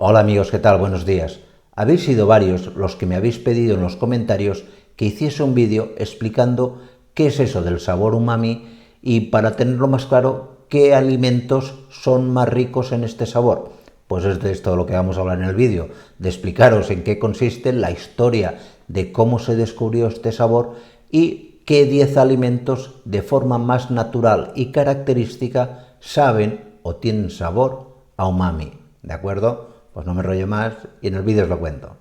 Hola amigos, ¿qué tal? Buenos días. Habéis sido varios los que me habéis pedido en los comentarios que hiciese un vídeo explicando qué es eso del sabor umami y, para tenerlo más claro, qué alimentos son más ricos en este sabor. Pues es de esto de lo que vamos a hablar en el vídeo, de explicaros en qué consiste la historia de cómo se descubrió este sabor y qué 10 alimentos de forma más natural y característica saben o tienen sabor a umami. ¿De acuerdo? Pues no me rollo más y en el vídeo os lo cuento.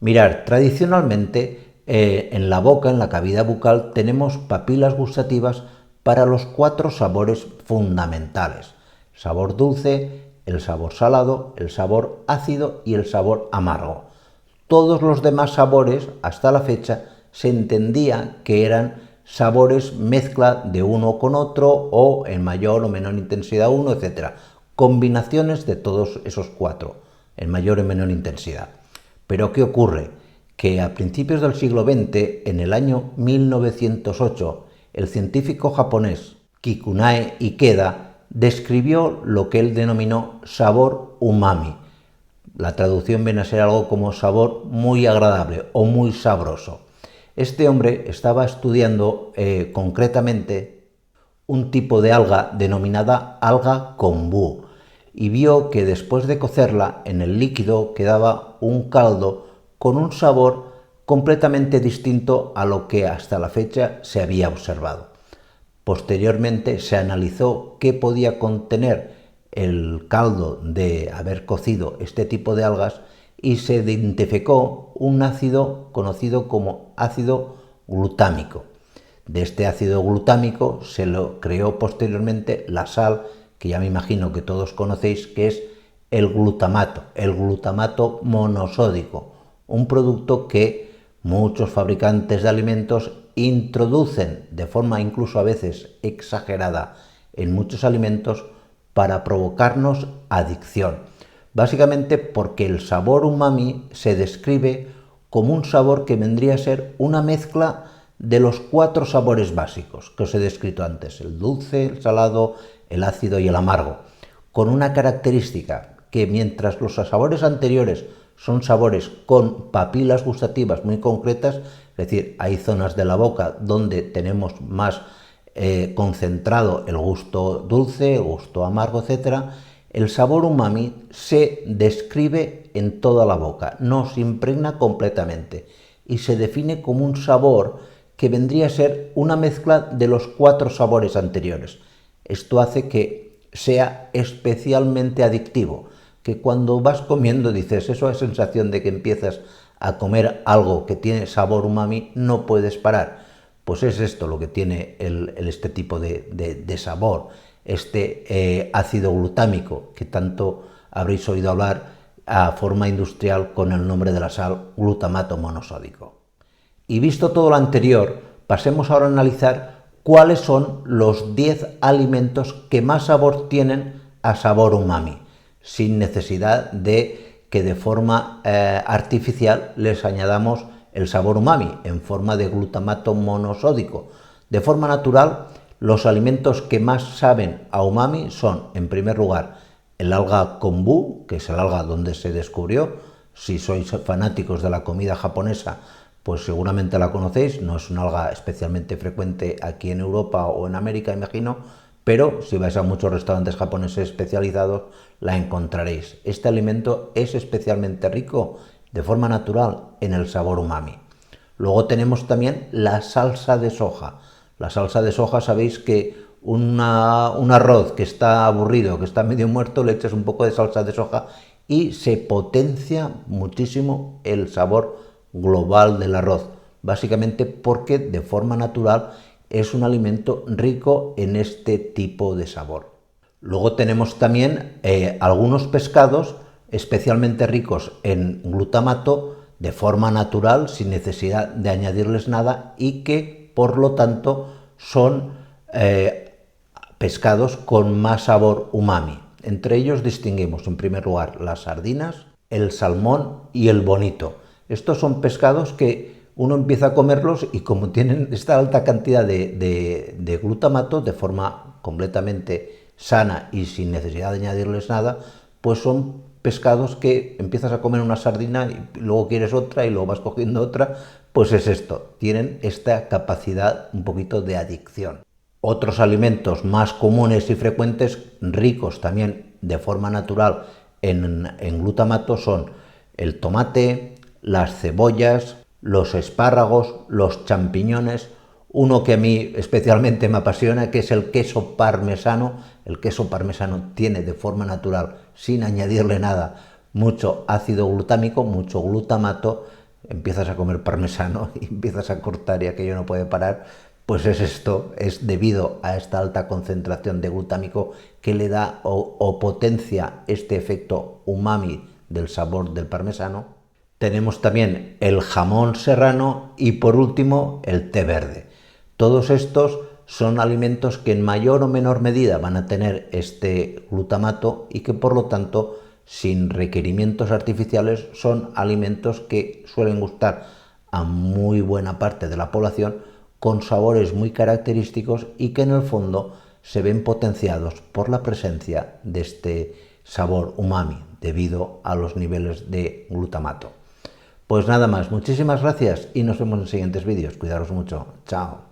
Mirad, tradicionalmente en la boca, en la cavidad bucal, tenemos papilas gustativas para los 4 sabores fundamentales: el sabor dulce, el sabor salado, el sabor ácido y el sabor amargo. Todos los demás sabores, hasta la fecha, se entendía que eran sabores mezcla de uno con otro o en mayor o menor intensidad uno, etc. Combinaciones de todos esos 4, en mayor o menor intensidad. Pero ¿qué ocurre? Que a principios del siglo XX, en el año 1908, el científico japonés Kikunae Ikeda describió lo que él denominó sabor umami. La traducción viene a ser algo como sabor muy agradable o muy sabroso. Este hombre estaba estudiando concretamente un tipo de alga denominada alga kombu y vio que después de cocerla en el líquido quedaba un caldo con un sabor completamente distinto a lo que hasta la fecha se había observado. Posteriormente se analizó qué podía contener el caldo de haber cocido este tipo de algas y se identificó un ácido conocido como ácido glutámico. De este ácido glutámico se lo creó posteriormente la sal, que ya me imagino que todos conocéis, que es el glutamato monosódico, un producto que muchos fabricantes de alimentos introducen de forma incluso a veces exagerada en muchos alimentos para provocarnos adicción. Básicamente porque el sabor umami se describe como un sabor que vendría a ser una mezcla de los 4 sabores básicos que os he descrito antes: el dulce, el salado, el ácido y el amargo, con una característica: que mientras los sabores anteriores son sabores con papilas gustativas muy concretas, es decir, hay zonas de la boca donde tenemos más concentrado el gusto dulce, el gusto amargo, etc., el sabor umami se describe en toda la boca, nos impregna completamente y se define como un sabor que vendría a ser una mezcla de los 4 sabores anteriores. Esto hace que sea especialmente adictivo, que cuando vas comiendo dices, eso es sensación de que empiezas a comer algo que tiene sabor umami, no puedes parar. Pues es esto lo que tiene este tipo de sabor, este ácido glutámico, que tanto habréis oído hablar a forma industrial con el nombre de la sal glutamato monosódico. Y visto todo lo anterior, pasemos ahora a analizar cuáles son los 10 alimentos que más sabor tienen a sabor umami, sin necesidad de que de forma artificial les añadamos el sabor umami en forma de glutamato monosódico. De forma natural, los alimentos que más saben a umami son, en primer lugar, el alga kombu, que es el alga donde se descubrió. Si sois fanáticos de la comida japonesa, pues seguramente la conocéis. No es una alga especialmente frecuente aquí en Europa o en América, imagino, pero si vais a muchos restaurantes japoneses especializados la encontraréis. Este alimento es especialmente rico de forma natural en el sabor umami. Luego tenemos también la salsa de soja. La salsa de soja, sabéis que un arroz que está aburrido, que está medio muerto, le echas un poco de salsa de soja y se potencia muchísimo el sabor global del arroz, básicamente porque de forma natural es un alimento rico en este tipo de sabor. Luego tenemos también algunos pescados especialmente ricos en glutamato de forma natural, sin necesidad de añadirles nada, y que por lo tanto son pescados con más sabor umami. Entre ellos distinguimos en primer lugar las sardinas, el salmón y el bonito. Estos son pescados que uno empieza a comerlos y como tienen esta alta cantidad de glutamato, de forma completamente sana y sin necesidad de añadirles nada, pues son pescados que empiezas a comer una sardina y luego quieres otra y luego vas cogiendo otra, pues es esto, tienen esta capacidad un poquito de adicción. Otros alimentos más comunes y frecuentes, ricos también de forma natural en glutamato, son el tomate, las cebollas, los espárragos, los champiñones, uno que a mí especialmente me apasiona, que es el queso parmesano. El queso parmesano tiene de forma natural, sin añadirle nada, mucho ácido glutámico, mucho glutamato. Empiezas a comer parmesano y empiezas a cortar y aquello no puede parar. Pues es esto, es debido a esta alta concentración de glutámico que le da o potencia este efecto umami del sabor del parmesano. Tenemos también el jamón serrano y por último el té verde. Todos estos son alimentos que en mayor o menor medida van a tener este glutamato y que por lo tanto sin requerimientos artificiales son alimentos que suelen gustar a muy buena parte de la población, con sabores muy característicos y que en el fondo se ven potenciados por la presencia de este sabor umami debido a los niveles de glutamato. Pues nada más, muchísimas gracias y nos vemos en siguientes vídeos. Cuidaros mucho. Chao.